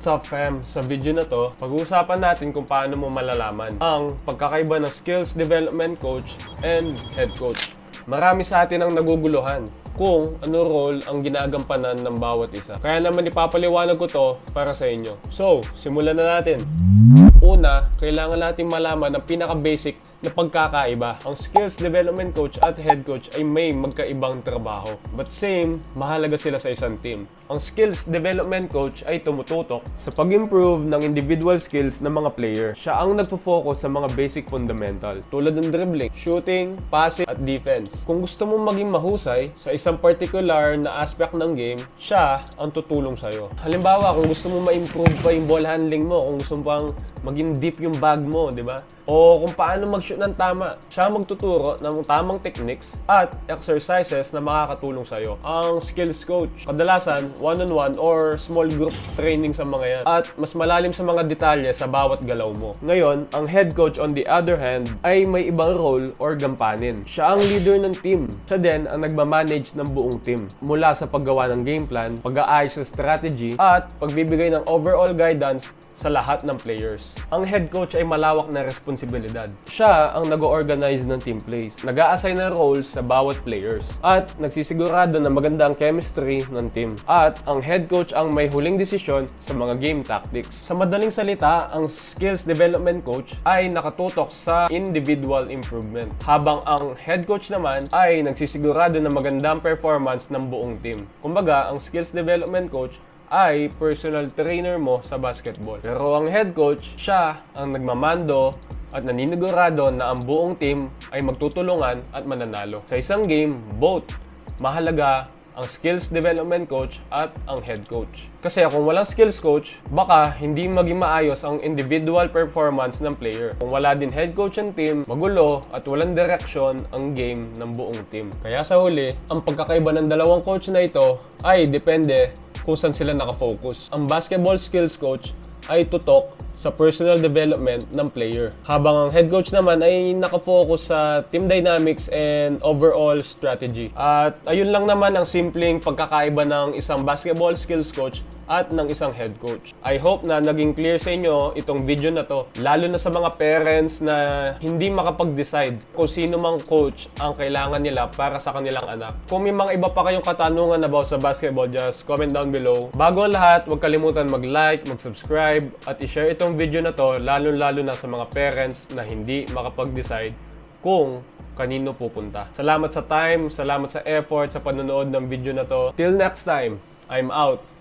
What's up fam? Sa video na to, pag-uusapan natin kung paano mo malalaman ang pagkakaiba ng skills development coach and head coach. Marami sa atin ang naguguluhan kung ano role ang ginagampanan ng bawat isa. Kaya naman ipapaliwanag ko to para sa inyo. So, simulan na natin. Una, kailangan natin malaman ang pinaka-basic na pagkakaiba. Ang skills development coach at head coach ay may magkaibang trabaho. But same, mahalaga sila sa isang team. Ang skills development coach ay tumututok sa pag-improve ng individual skills ng mga player. Siya ang nagfo-focus sa mga basic fundamental tulad ng dribbling, shooting, passing at defense. Kung gusto mong maging mahusay sa isang particular na aspect ng game, siya ang tutulong sa'yo. Halimbawa, kung gusto mong ma-improve pa yung ball handling mo, kung gusto mo pang maging deep yung bag mo, di ba? O kung paano mag-shoot ng tama, siya magtuturo ng tamang techniques at exercises na makakatulong sa'yo. Ang skills coach, kadalasan one-on-one or small group training sa mga yan at mas malalim sa mga detalye sa bawat galaw mo. Ngayon, ang head coach on the other hand ay may ibang role or gampanin. Siya ang leader ng team. Siya din ang nagmamanage ng buong team. Mula sa paggawa ng game plan, pag-aayos ng strategy at pagbibigay ng overall guidance sa lahat ng players. Ang head coach ay malawak na responsibilidad. Siya ang nag-organize ng team plays, nag-a-assign ng roles sa bawat players, at nagsisigurado na maganda ang chemistry ng team. At ang head coach ang may huling desisyon sa mga game tactics. Sa madaling salita, ang skills development coach ay nakatutok sa individual improvement, habang ang head coach naman ay nagsisigurado na magandang performance ng buong team. Kumbaga, ang skills development coach ay personal trainer mo sa basketball. Pero ang head coach, siya ang nagmamando at naninigurado na ang buong team ay magtutulungan at mananalo. Sa isang game, both mahalaga ang skills development coach at ang head coach. Kasi kung walang skills coach, baka hindi maging maayos ang individual performance ng player. Kung wala din head coach ang team, magulo at walang direction ang game ng buong team. Kaya sa huli, ang pagkakaiba ng dalawang coach na ito ay depende kung saan sila nakafocus. Ang basketball skills coach ay tutok sa personal development ng player, habang ang head coach naman ay nakafocus sa team dynamics and overall strategy. At ayun lang naman ang simpleng pagkakaiba ng isang basketball skills coach at ng isang head coach. I hope na naging clear sa inyo itong video na to, lalo na sa mga parents na hindi makapag-decide kung sino mang coach ang kailangan nila para sa kanilang anak. Kung may mga iba pa kayong katanungan about sa basketball, just comment down below. Bago ang lahat, huwag kalimutan mag-like, mag-subscribe at i-share itong video na to, lalo na sa mga parents na hindi makapag-decide kung kanino pupunta. Salamat sa time, salamat sa effort, sa panonood ng video na to. Till next time, I'm out.